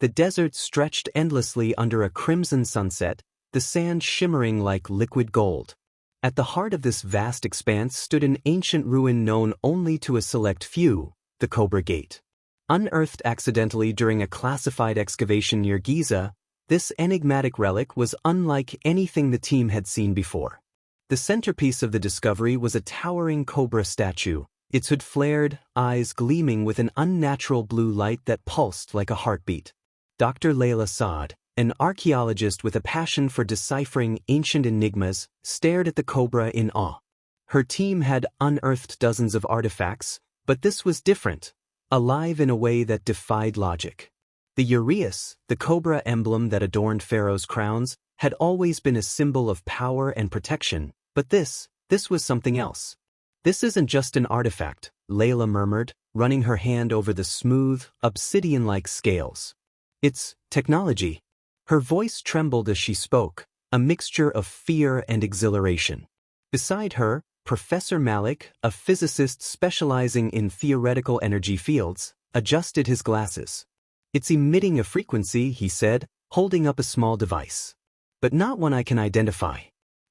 The desert stretched endlessly under a crimson sunset, the sand shimmering like liquid gold. At the heart of this vast expanse stood an ancient ruin known only to a select few, the Cobra Gate. Unearthed accidentally during a classified excavation near Giza, this enigmatic relic was unlike anything the team had seen before. The centerpiece of the discovery was a towering cobra statue, its hood flared, eyes gleaming with an unnatural blue light that pulsed like a heartbeat. Dr. Leila Saad, an archaeologist with a passion for deciphering ancient enigmas, stared at the cobra in awe. Her team had unearthed dozens of artifacts, but this was different, alive in a way that defied logic. The Uraeus, the cobra emblem that adorned pharaohs' crowns, had always been a symbol of power and protection, but this was something else. "This isn't just an artifact," Leila murmured, running her hand over the smooth, obsidian-like scales. "It's technology." Her voice trembled as she spoke, a mixture of fear and exhilaration. Beside her, Professor Malik, a physicist specializing in theoretical energy fields, adjusted his glasses. "It's emitting a frequency," he said, holding up a small device. "But not one I can identify.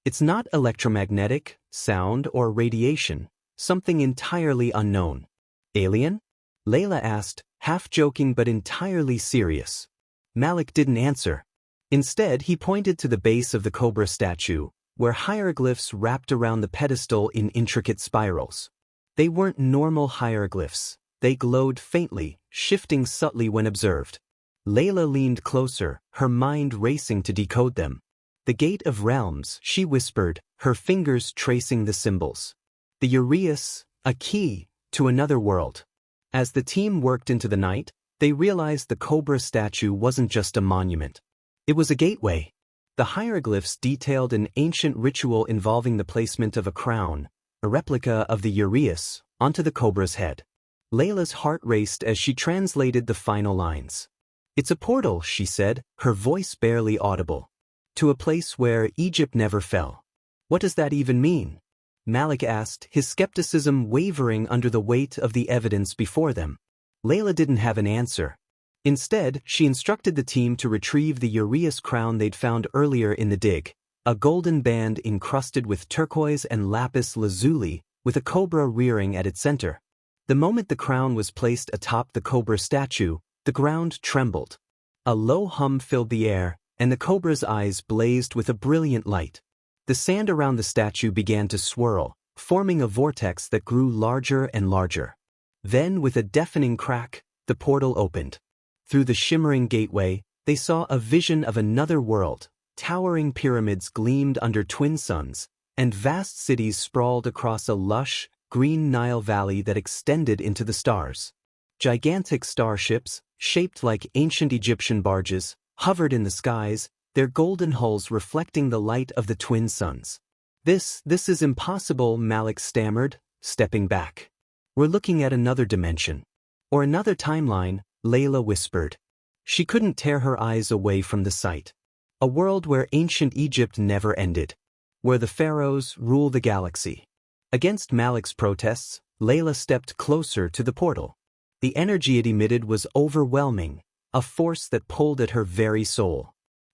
It's not electromagnetic, sound, or radiation, something entirely unknown." "Alien?" Leila asked, half joking but entirely serious. Malik didn't answer. Instead, he pointed to the base of the cobra statue, where hieroglyphs wrapped around the pedestal in intricate spirals. They weren't normal hieroglyphs. They glowed faintly, shifting subtly when observed. Leila leaned closer, her mind racing to decode them. "The Gate of Realms," she whispered, her fingers tracing the symbols. "The Uraeus, a key to another world." As the team worked into the night, they realized the cobra statue wasn't just a monument. It was a gateway. The hieroglyphs detailed an ancient ritual involving the placement of a crown, a replica of the Uraeus, onto the cobra's head. Leila's heart raced as she translated the final lines. "It's a portal," she said, her voice barely audible. "To a place where Egypt never fell." "What does that even mean?" Malik asked, his skepticism wavering under the weight of the evidence before them. Leila didn't have an answer. Instead, she instructed the team to retrieve the Uraeus crown they'd found earlier in the dig, a golden band encrusted with turquoise and lapis lazuli, with a cobra rearing at its center. The moment the crown was placed atop the cobra statue, the ground trembled. A low hum filled the air, and the cobra's eyes blazed with a brilliant light. The sand around the statue began to swirl, forming a vortex that grew larger and larger. Then, with a deafening crack, the portal opened. Through the shimmering gateway, they saw a vision of another world. Towering pyramids gleamed under twin suns, and vast cities sprawled across a lush, green Nile valley that extended into the stars. Gigantic starships, shaped like ancient Egyptian barges, hovered in the skies, their golden hulls reflecting the light of the twin suns. This is impossible," Malik stammered, stepping back. "We're looking at another dimension. Or another timeline," Leila whispered. She couldn't tear her eyes away from the sight. A world where ancient Egypt never ended. Where the pharaohs rule the galaxy. Against Malik's protests, Leila stepped closer to the portal. The energy it emitted was overwhelming, a force that pulled at her very soul.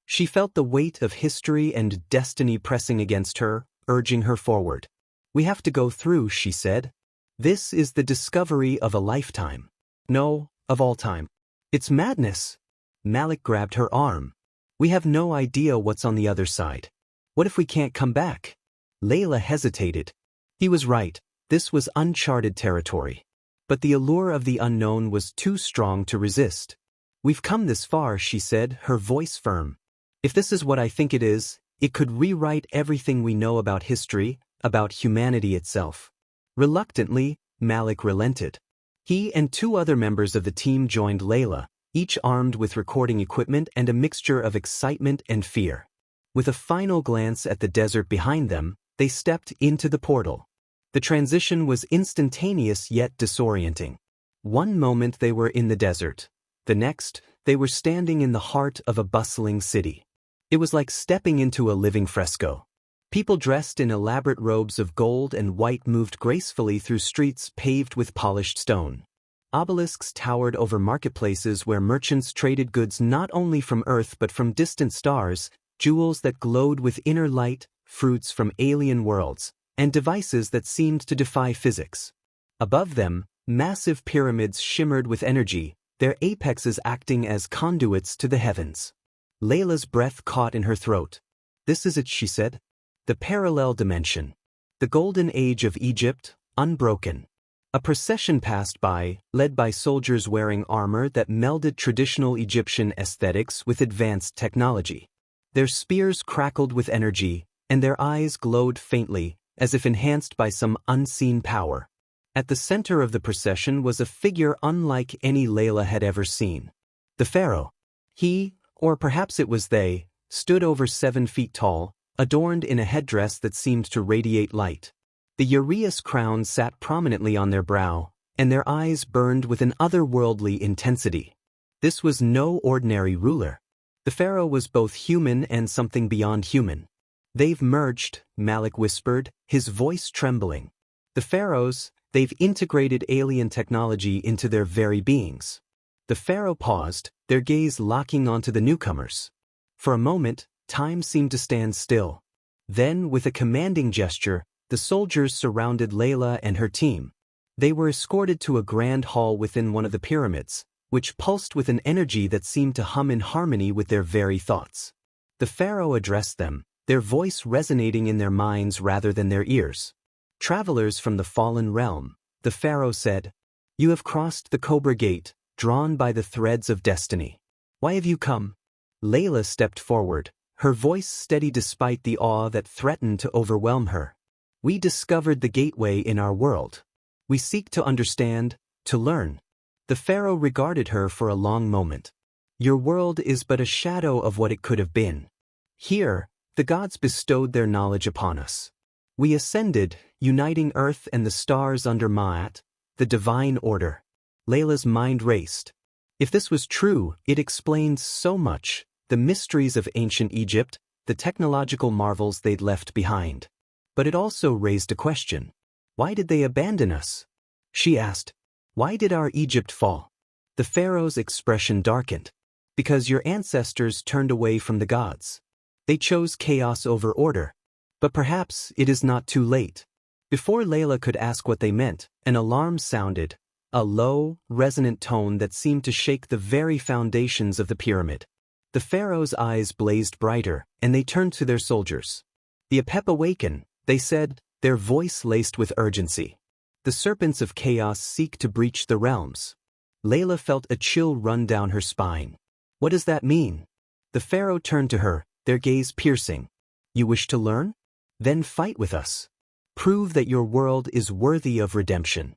She felt the weight of history and destiny pressing against her, urging her forward. "We have to go through," she said. "This is the discovery of a lifetime. No, of all time. It's madness." Malik grabbed her arm. "We have no idea what's on the other side. What if we can't come back?" Leila hesitated. He was right, this was uncharted territory. But the allure of the unknown was too strong to resist. "We've come this far," she said, her voice firm. "If this is what I think it is, it could rewrite everything we know about history, about humanity itself." Reluctantly, Malik relented. He and two other members of the team joined Leila, each armed with recording equipment and a mixture of excitement and fear. With a final glance at the desert behind them, they stepped into the portal. The transition was instantaneous yet disorienting. One moment they were in the desert. The next, they were standing in the heart of a bustling city. It was like stepping into a living fresco. People dressed in elaborate robes of gold and white moved gracefully through streets paved with polished stone. Obelisks towered over marketplaces where merchants traded goods not only from Earth but from distant stars, jewels that glowed with inner light, fruits from alien worlds, and devices that seemed to defy physics. Above them, massive pyramids shimmered with energy, their apexes acting as conduits to the heavens. Leila's breath caught in her throat. "This is it," she said. "The parallel dimension. The golden age of Egypt, unbroken." A procession passed by, led by soldiers wearing armor that melded traditional Egyptian aesthetics with advanced technology. Their spears crackled with energy, and their eyes glowed faintly, as if enhanced by some unseen power. At the center of the procession was a figure unlike any Leila had ever seen. The pharaoh. He, or perhaps it was they, stood over 7 feet tall, adorned in a headdress that seemed to radiate light. The Uraeus crown sat prominently on their brow, and their eyes burned with an otherworldly intensity. This was no ordinary ruler. The pharaoh was both human and something beyond human. "They've merged," Malik whispered, his voice trembling. "The pharaohs, they've integrated alien technology into their very beings." The pharaoh paused, their gaze locking onto the newcomers. For a moment, time seemed to stand still. Then, with a commanding gesture, the soldiers surrounded Leila and her team. They were escorted to a grand hall within one of the pyramids, which pulsed with an energy that seemed to hum in harmony with their very thoughts. The pharaoh addressed them, their voice resonating in their minds rather than their ears. "Travelers from the fallen realm," the pharaoh said, "you have crossed the Cobra Gate, drawn by the threads of destiny. Why have you come?" Leila stepped forward, her voice steady despite the awe that threatened to overwhelm her. "We discovered the gateway in our world. We seek to understand, to learn." The pharaoh regarded her for a long moment. "Your world is but a shadow of what it could have been. Here, the gods bestowed their knowledge upon us. We ascended, uniting Earth and the stars under Ma'at, the divine order." Leila's mind raced. If this was true, it explained so much: the mysteries of ancient Egypt, the technological marvels they'd left behind. But it also raised a question. "Why did they abandon us?" she asked. "Why did our Egypt fall?" The pharaoh's expression darkened. "Because your ancestors turned away from the gods. They chose chaos over order. But perhaps it is not too late." Before Leila could ask what they meant, an alarm sounded, a low, resonant tone that seemed to shake the very foundations of the pyramid. The pharaoh's eyes blazed brighter, and they turned to their soldiers. "The Apep awaken," they said, their voice laced with urgency. "The serpents of chaos seek to breach the realms." Leila felt a chill run down her spine. "What does that mean?" The pharaoh turned to her, their gaze piercing. "You wish to learn? Then fight with us. Prove that your world is worthy of redemption."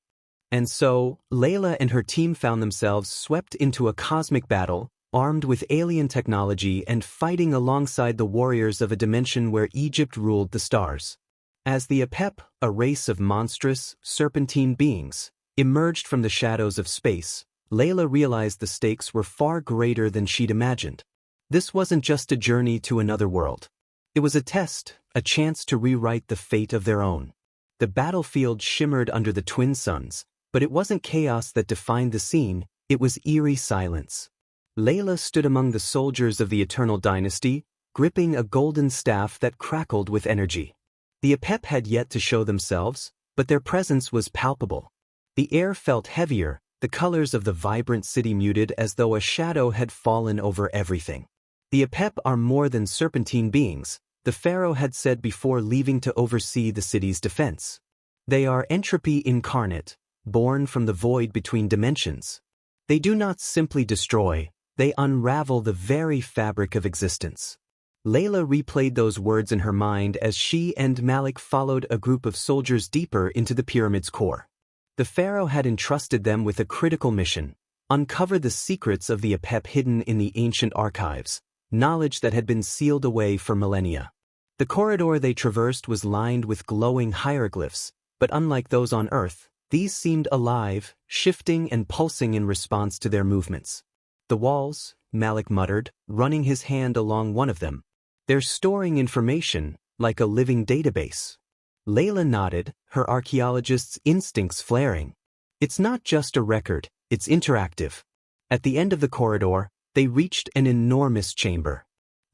And so, Leila and her team found themselves swept into a cosmic battle, armed with alien technology and fighting alongside the warriors of a dimension where Egypt ruled the stars. As the Apep, a race of monstrous, serpentine beings, emerged from the shadows of space, Leila realized the stakes were far greater than she'd imagined. This wasn't just a journey to another world. It was a test, a chance to rewrite the fate of their own. The battlefield shimmered under the twin suns, but it wasn't chaos that defined the scene, it was eerie silence. Leila stood among the soldiers of the Eternal Dynasty, gripping a golden staff that crackled with energy. The Apep had yet to show themselves, but their presence was palpable. The air felt heavier, the colors of the vibrant city muted as though a shadow had fallen over everything. "The Apep are more than serpentine beings," the pharaoh had said before leaving to oversee the city's defense. "They are entropy incarnate, born from the void between dimensions. They do not simply destroy, they unravel the very fabric of existence." Leila replayed those words in her mind as she and Malik followed a group of soldiers deeper into the pyramid's core. The pharaoh had entrusted them with a critical mission: uncover the secrets of the Apep hidden in the ancient archives, knowledge that had been sealed away for millennia. The corridor they traversed was lined with glowing hieroglyphs, but unlike those on Earth, these seemed alive, shifting and pulsing in response to their movements. "The walls," Malik muttered, running his hand along one of them. "They're storing information, like a living database." Leila nodded, her archaeologist's instincts flaring. "It's not just a record, It's interactive. At the end of the corridor, they reached an enormous chamber.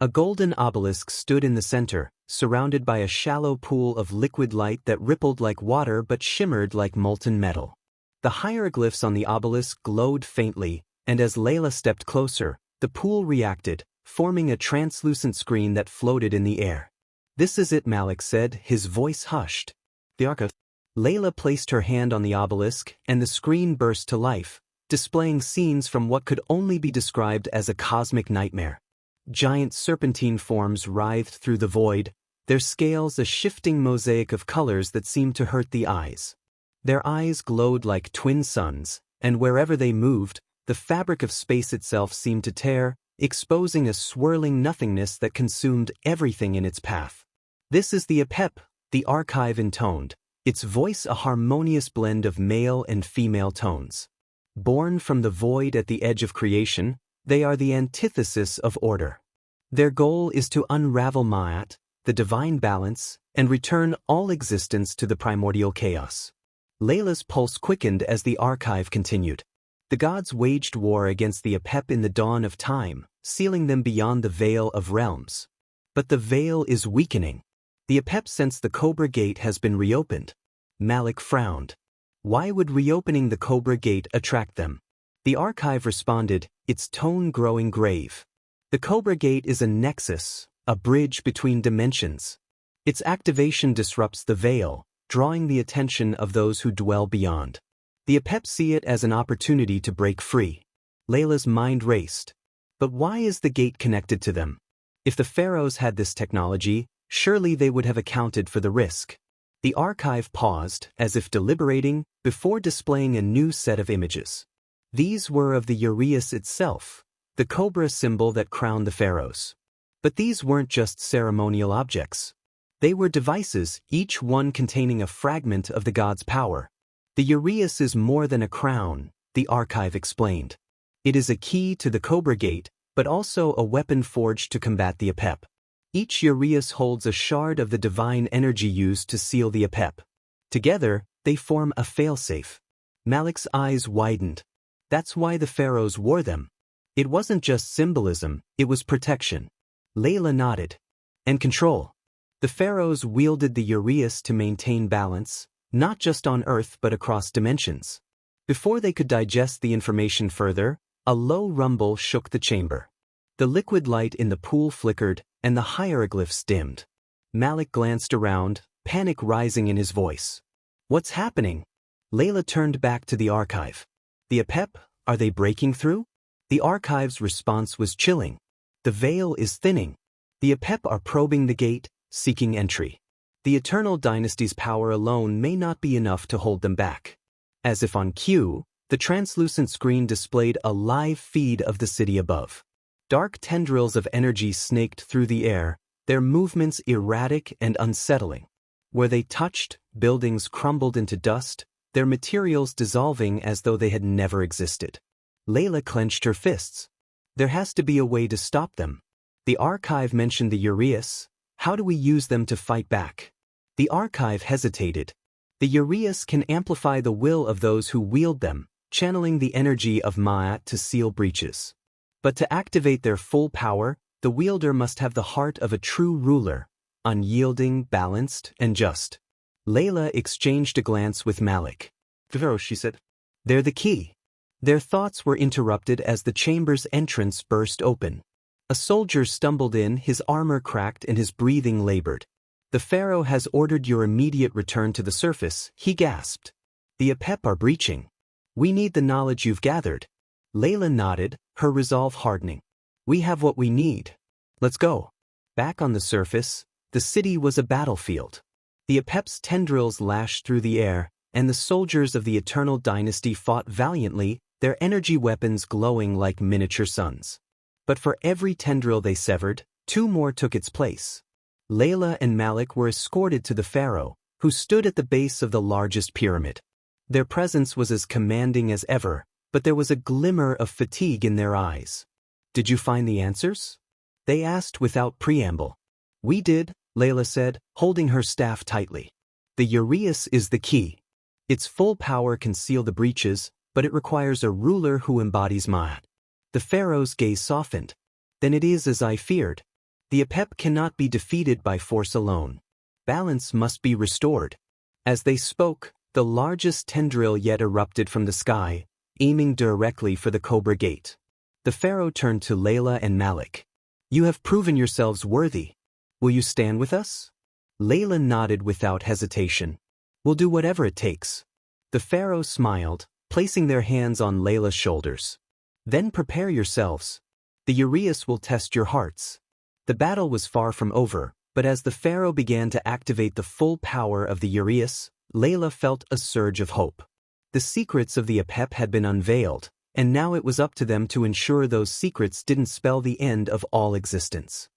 A golden obelisk stood in the center, surrounded by a shallow pool of liquid light that rippled like water but shimmered like molten metal. The hieroglyphs on the obelisk glowed faintly, and as Leila stepped closer, the pool reacted, forming a translucent screen that floated in the air. "This is it," Malik said, his voice hushed. The archive. Leila placed her hand on the obelisk, and the screen burst to life, displaying scenes from what could only be described as a cosmic nightmare. Giant serpentine forms writhed through the void, their scales a shifting mosaic of colors that seemed to hurt the eyes. Their eyes glowed like twin suns, and wherever they moved, the fabric of space itself seemed to tear, exposing a swirling nothingness that consumed everything in its path. "This is the Apep," the archive intoned, its voice a harmonious blend of male and female tones. Born from the void at the edge of creation, they are the antithesis of order. Their goal is to unravel Ma'at, the divine balance, and return all existence to the primordial chaos. Leila's pulse quickened as the archive continued. The gods waged war against the Apep in the dawn of time, sealing them beyond the veil of realms. But the veil is weakening. The Apep sense the Cobra Gate has been reopened. Malik frowned. Why would reopening the Cobra Gate attract them? The archive responded, its tone growing grave. The Cobra Gate is a nexus, a bridge between dimensions. Its activation disrupts the veil, drawing the attention of those who dwell beyond. The Apep see it as an opportunity to break free. Leila's mind raced. But why is the gate connected to them? If the pharaohs had this technology, surely they would have accounted for the risk. The archive paused, as if deliberating, before displaying a new set of images. These were of the Uraeus itself, the cobra symbol that crowned the pharaohs. But these weren't just ceremonial objects. They were devices, each one containing a fragment of the god's power. The Uraeus is more than a crown, the archive explained. It is a key to the Cobra Gate, but also a weapon forged to combat the Apep. Each Uraeus holds a shard of the divine energy used to seal the Apep. Together, they form a failsafe. Malik's eyes widened. That's why the pharaohs wore them. It wasn't just symbolism, it was protection. Leila nodded. And control. The pharaohs wielded the Uraeus to maintain balance, not just on Earth but across dimensions. Before they could digest the information further, a low rumble shook the chamber. The liquid light in the pool flickered, and the hieroglyphs dimmed. Malik glanced around, panic rising in his voice. "What's happening?" Leila turned back to the archive. "The Apep, are they breaking through?" The archive's response was chilling. "The veil is thinning. The Apep are probing the gate, seeking entry. The Eternal Dynasty's power alone may not be enough to hold them back." As if on cue, the translucent screen displayed a live feed of the city above. Dark tendrils of energy snaked through the air, their movements erratic and unsettling. Where they touched, buildings crumbled into dust, their materials dissolving as though they had never existed. Leila clenched her fists. There has to be a way to stop them. The archive mentioned the Uraeus. How do we use them to fight back? The archive hesitated. The Uraeus can amplify the will of those who wield them, channeling the energy of Ma'at to seal breaches. But to activate their full power, the wielder must have the heart of a true ruler, unyielding, balanced, and just. Leila exchanged a glance with Malik. "Pharaohs," she said. "They're the key." Their thoughts were interrupted as the chamber's entrance burst open. A soldier stumbled in, his armor cracked and his breathing labored. "The pharaoh has ordered your immediate return to the surface," he gasped. "The Apep are breaching. We need the knowledge you've gathered." Leila nodded, her resolve hardening. "We have what we need. Let's go." Back on the surface, the city was a battlefield. The Apep's tendrils lashed through the air, and the soldiers of the Eternal Dynasty fought valiantly, their energy weapons glowing like miniature suns. But for every tendril they severed, two more took its place. Leila and Malik were escorted to the pharaoh, who stood at the base of the largest pyramid. Their presence was as commanding as ever, but there was a glimmer of fatigue in their eyes. "Did you find the answers?" they asked without preamble. "We did," Leila said, holding her staff tightly. "The Uraeus is the key. Its full power can seal the breaches, but it requires a ruler who embodies Ma'at. The pharaoh's gaze softened. Then it is as I feared. The Apep cannot be defeated by force alone. Balance must be restored. As they spoke, the largest tendril yet erupted from the sky, aiming directly for the Cobra Gate. The pharaoh turned to Leila and Malik. You have proven yourselves worthy. Will you stand with us? Leila nodded without hesitation. We'll do whatever it takes. The pharaoh smiled, placing their hands on Leila's shoulders. Then prepare yourselves. The Uraeus will test your hearts. The battle was far from over, but as the pharaoh began to activate the full power of the Uraeus, Leila felt a surge of hope. The secrets of the Apep had been unveiled, and now it was up to them to ensure those secrets didn't spell the end of all existence.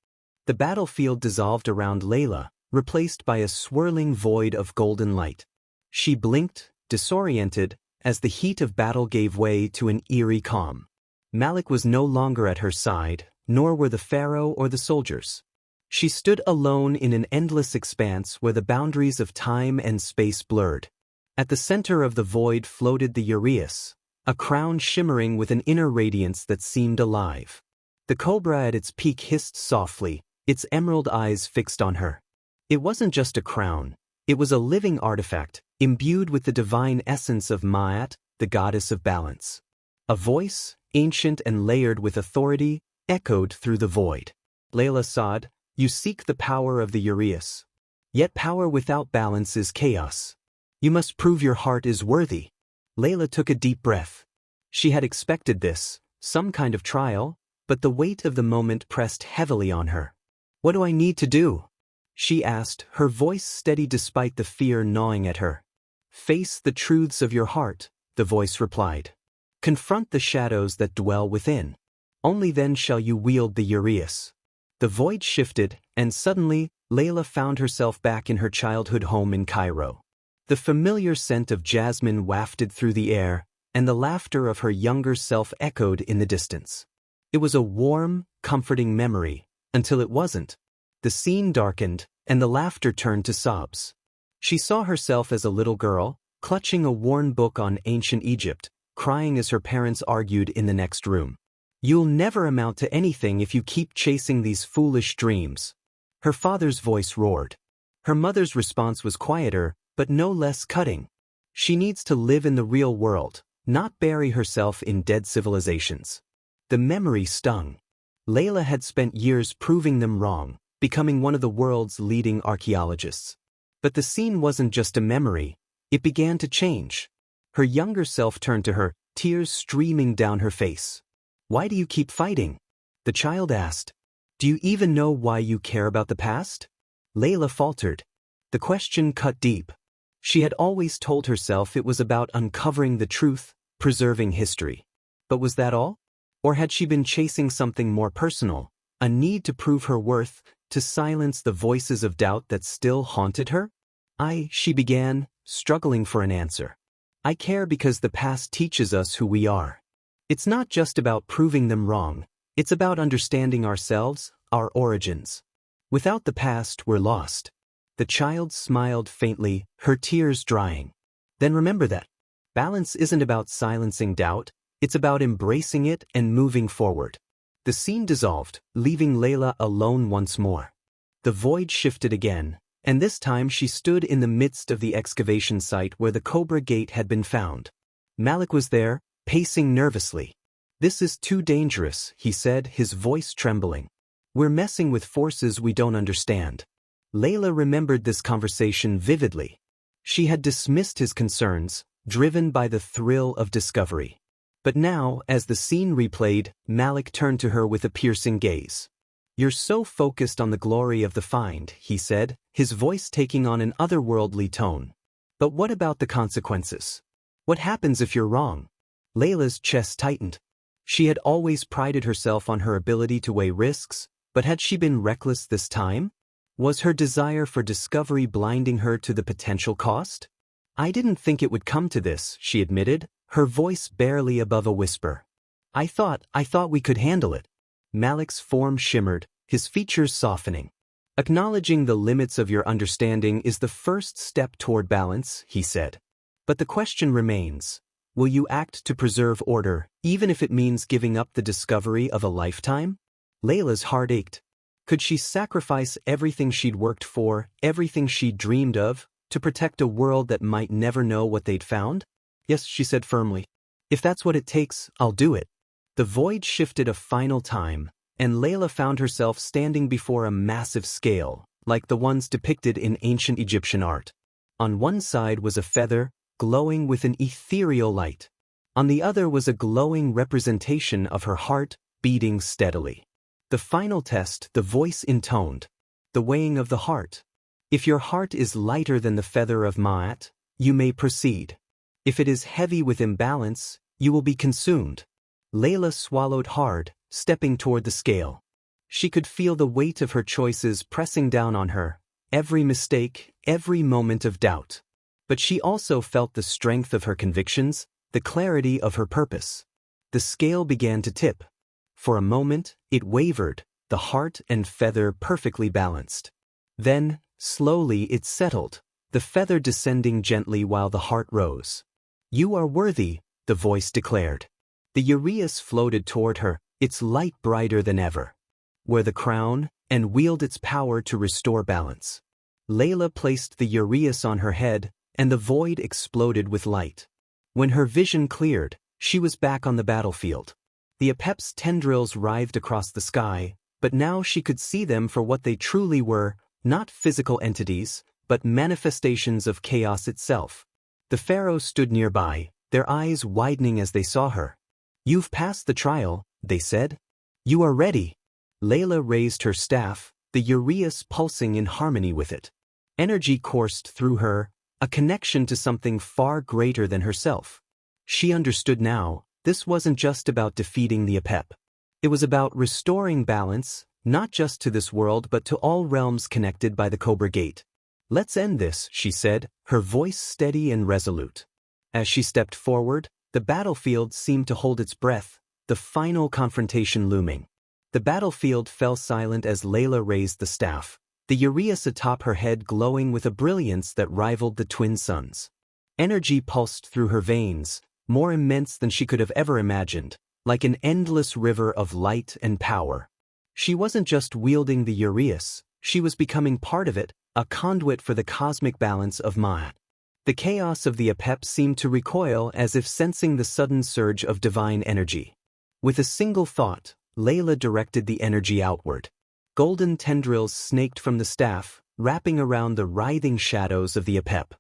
The battlefield dissolved around Leila, replaced by a swirling void of golden light. She blinked, disoriented, as the heat of battle gave way to an eerie calm. Malik was no longer at her side, nor were the pharaoh or the soldiers. She stood alone in an endless expanse where the boundaries of time and space blurred. At the center of the void floated the Uraeus, a crown shimmering with an inner radiance that seemed alive. The cobra at its peak hissed softly, its emerald eyes fixed on her. It wasn't just a crown, it was a living artifact, imbued with the divine essence of Ma'at, the goddess of balance. A voice, ancient and layered with authority, echoed through the void. Leila Saad, you seek the power of the Uraeus. Yet power without balance is chaos. You must prove your heart is worthy. Leila took a deep breath. She had expected this, some kind of trial, but the weight of the moment pressed heavily on her. What do I need to do? She asked, her voice steady despite the fear gnawing at her. Face the truths of your heart, the voice replied. Confront the shadows that dwell within. Only then shall you wield the Uraeus. The void shifted, and suddenly, Leila found herself back in her childhood home in Cairo. The familiar scent of jasmine wafted through the air, and the laughter of her younger self echoed in the distance. It was a warm, comforting memory, until it wasn't. The scene darkened, and the laughter turned to sobs. She saw herself as a little girl, clutching a worn book on ancient Egypt, crying as her parents argued in the next room. You'll never amount to anything if you keep chasing these foolish dreams. Her father's voice roared. Her mother's response was quieter, but no less cutting. She needs to live in the real world, not bury herself in dead civilizations. The memory stung. Leila had spent years proving them wrong, becoming one of the world's leading archaeologists. But the scene wasn't just a memory, it began to change. Her younger self turned to her, tears streaming down her face. Why do you keep fighting? The child asked. Do you even know why you care about the past? Leila faltered. The question cut deep. She had always told herself it was about uncovering the truth, preserving history. But was that all? Or had she been chasing something more personal, a need to prove her worth, to silence the voices of doubt that still haunted her? She began, struggling for an answer. I care because the past teaches us who we are. It's not just about proving them wrong, it's about understanding ourselves, our origins. Without the past, we're lost. The child smiled faintly, her tears drying. Then remember that. Balance isn't about silencing doubt, it's about embracing it and moving forward. The scene dissolved, leaving Leila alone once more. The void shifted again, and this time she stood in the midst of the excavation site where the Cobra Gate had been found. Malik was there, pacing nervously. This is too dangerous, he said, his voice trembling. We're messing with forces we don't understand. Leila remembered this conversation vividly. She had dismissed his concerns, driven by the thrill of discovery. But now, as the scene replayed, Malik turned to her with a piercing gaze. You're so focused on the glory of the find, he said, his voice taking on an otherworldly tone. But what about the consequences? What happens if you're wrong? Leila's chest tightened. She had always prided herself on her ability to weigh risks, but had she been reckless this time? Was her desire for discovery blinding her to the potential cost? I didn't think it would come to this, she admitted, her voice barely above a whisper. I thought we could handle it. Malik's form shimmered, his features softening. Acknowledging the limits of your understanding is the first step toward balance, he said. But the question remains, Will you act to preserve order, even if it means giving up the discovery of a lifetime? Leila's heart ached. Could she sacrifice everything she'd worked for, everything she'd dreamed of, to protect a world that might never know what they'd found? Yes, she said firmly. If that's what it takes, I'll do it. The void shifted a final time, and Leila found herself standing before a massive scale, like the ones depicted in ancient Egyptian art. On one side was a feather, glowing with an ethereal light. On the other was a glowing representation of her heart, beating steadily. The final test, the voice intoned. The weighing of the heart. If your heart is lighter than the feather of Ma'at, you may proceed. If it is heavy with imbalance, you will be consumed. Leila swallowed hard, stepping toward the scale. She could feel the weight of her choices pressing down on her, every mistake, every moment of doubt. But she also felt the strength of her convictions, the clarity of her purpose. The scale began to tip. For a moment, it wavered, the heart and feather perfectly balanced. Then, slowly it settled, the feather descending gently while the heart rose. You are worthy, the voice declared. The Uraeus floated toward her, its light brighter than ever. Wear the crown, and wield its power to restore balance. Leila placed the Uraeus on her head, and the void exploded with light. When her vision cleared, she was back on the battlefield. The Apep's tendrils writhed across the sky, but now she could see them for what they truly were, not physical entities, but manifestations of chaos itself. The pharaohs stood nearby, their eyes widening as they saw her. You've passed the trial, they said. You are ready. Leila raised her staff, the Uraeus pulsing in harmony with it. Energy coursed through her, a connection to something far greater than herself. She understood now, this wasn't just about defeating the Apep. It was about restoring balance, not just to this world but to all realms connected by the Cobra Gate. Let's end this, she said, her voice steady and resolute. As she stepped forward, the battlefield seemed to hold its breath, the final confrontation looming. The battlefield fell silent as Leila raised the staff, the Uraeus atop her head glowing with a brilliance that rivaled the twin suns. Energy pulsed through her veins, more immense than she could have ever imagined, like an endless river of light and power. She wasn't just wielding the Uraeus, she was becoming part of it, a conduit for the cosmic balance of Ma'at. The chaos of the Apep seemed to recoil as if sensing the sudden surge of divine energy. With a single thought, Leila directed the energy outward. Golden tendrils snaked from the staff, wrapping around the writhing shadows of the Apep.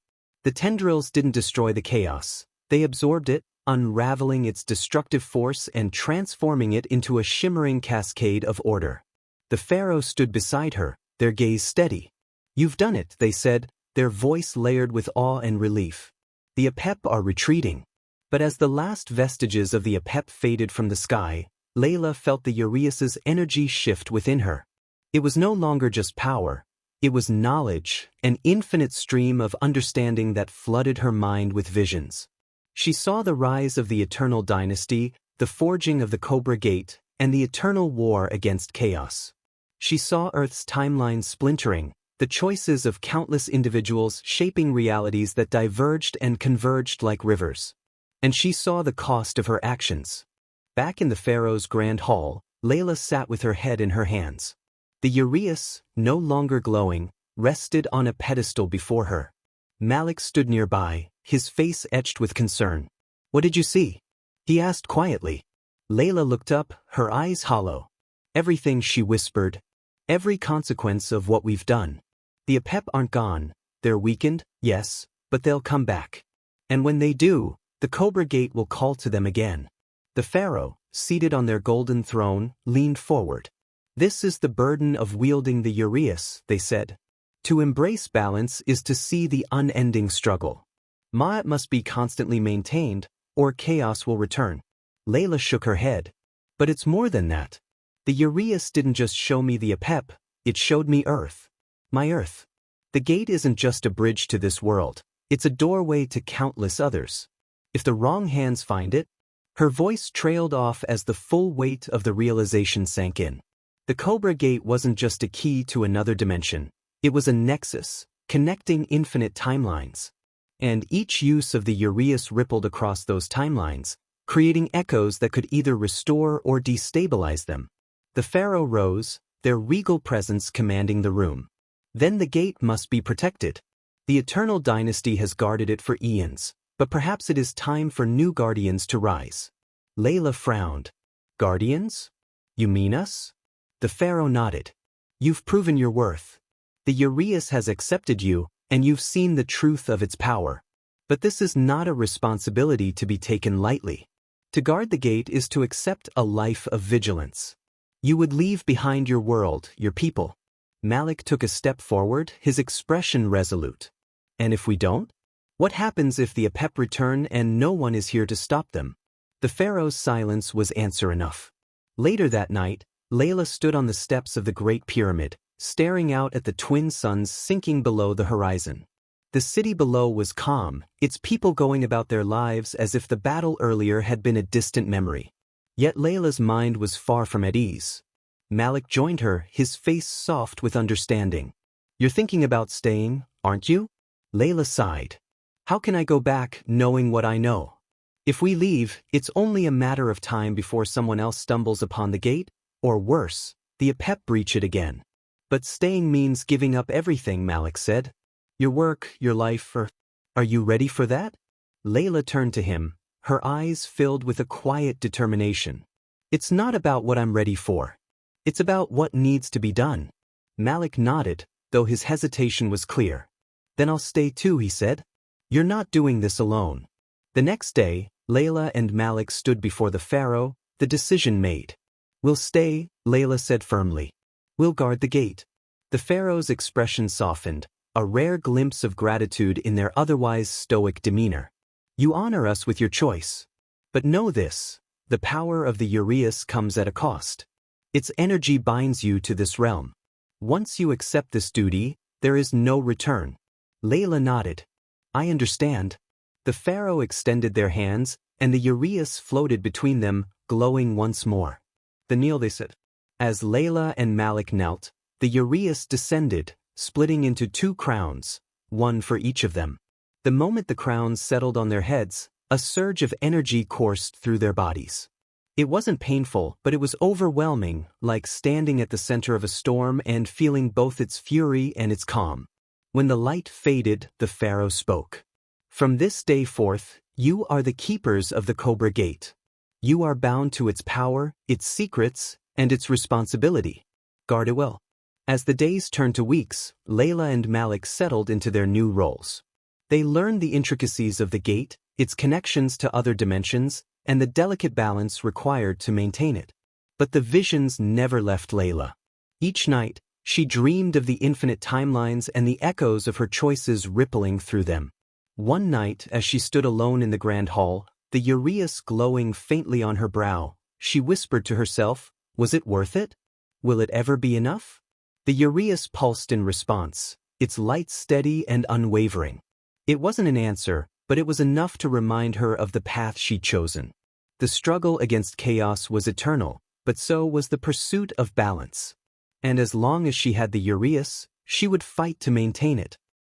The tendrils didn't destroy the chaos. They absorbed it, unraveling its destructive force and transforming it into a shimmering cascade of order. The pharaohs stood beside her, their gaze steady. You've done it, they said, their voice layered with awe and relief. The Apep are retreating. But as the last vestiges of the Apep faded from the sky, Leila felt the Uraeus's energy shift within her. It was no longer just power. It was knowledge, an infinite stream of understanding that flooded her mind with visions. She saw the rise of the eternal dynasty, the forging of the Cobra Gate, and the eternal war against chaos. She saw Earth's timeline splintering, the choices of countless individuals shaping realities that diverged and converged like rivers. And she saw the cost of her actions. Back in the pharaoh's grand hall, Leila sat with her head in her hands. The Uraeus, no longer glowing, rested on a pedestal before her. Malik stood nearby, his face etched with concern. What did you see? He asked quietly. Leila looked up, her eyes hollow. Everything, she whispered. Every consequence of what we've done. The Apep aren't gone. They're weakened, yes, but they'll come back. And when they do, the Cobra Gate will call to them again. The pharaoh, seated on their golden throne, leaned forward. This is the burden of wielding the Uraeus, they said. To embrace balance is to see the unending struggle. Ma'at must be constantly maintained, or chaos will return. Leila shook her head. But it's more than that. The Uraeus didn't just show me the Apep, it showed me Earth. My Earth. The gate isn't just a bridge to this world, it's a doorway to countless others. If the wrong hands find it, her voice trailed off as the full weight of the realization sank in. The Cobra Gate wasn't just a key to another dimension, it was a nexus, connecting infinite timelines. And each use of the Uraeus rippled across those timelines, creating echoes that could either restore or destabilize them. The pharaoh rose, their regal presence commanding the room. Then the gate must be protected. The eternal dynasty has guarded it for eons, but perhaps it is time for new guardians to rise. Leila frowned. Guardians? You mean us? The pharaoh nodded. You've proven your worth. The Uraeus has accepted you, and you've seen the truth of its power. But this is not a responsibility to be taken lightly. To guard the gate is to accept a life of vigilance. You would leave behind your world, your people. Malik took a step forward, his expression resolute. And if we don't? What happens if the Apep return and no one is here to stop them? The pharaoh's silence was answer enough. Later that night, Leila stood on the steps of the Great Pyramid, staring out at the twin suns sinking below the horizon. The city below was calm, its people going about their lives as if the battle earlier had been a distant memory. Yet Leila's mind was far from at ease. Malik joined her, his face soft with understanding. You're thinking about staying, aren't you? Leila sighed. How can I go back knowing what I know? If we leave, it's only a matter of time before someone else stumbles upon the gate, or worse, the Apep breach it again. But staying means giving up everything, Malik said. Your work, your life, are you ready for that? Leila turned to him, her eyes filled with a quiet determination. It's not about what I'm ready for. It's about what needs to be done. Malik nodded, though his hesitation was clear. Then I'll stay too, he said. You're not doing this alone. The next day, Leila and Malik stood before the pharaoh, the decision made. We'll stay, Leila said firmly. We'll guard the gate. The pharaoh's expression softened, a rare glimpse of gratitude in their otherwise stoic demeanor. You honor us with your choice. But know this, the power of the Uraeus comes at a cost. Its energy binds you to this realm. Once you accept this duty, there is no return. Leila nodded. I understand. The pharaoh extended their hands, and the Uraeus floated between them, glowing once more. The kneel, they said. As Leila and Malik knelt, the Uraeus descended, splitting into 2 crowns, one for each of them. The moment the crowns settled on their heads, a surge of energy coursed through their bodies. It wasn't painful, but it was overwhelming, like standing at the center of a storm and feeling both its fury and its calm. When the light faded, the pharaoh spoke. From this day forth, you are the keepers of the Cobra Gate. You are bound to its power, its secrets, and its responsibility. Guard it well. As the days turned to weeks, Leila and Malik settled into their new roles. They learned the intricacies of the gate, its connections to other dimensions, and the delicate balance required to maintain it. But the visions never left Leila. Each night, she dreamed of the infinite timelines and the echoes of her choices rippling through them. One night, as she stood alone in the grand hall, the Uraeus glowing faintly on her brow, she whispered to herself, was it worth it? Will it ever be enough? The Uraeus pulsed in response, its light steady and unwavering. It wasn't an answer, but it was enough to remind her of the path she'd chosen. The struggle against chaos was eternal, but so was the pursuit of balance. And as long as she had the Uraeus, she would fight to maintain it.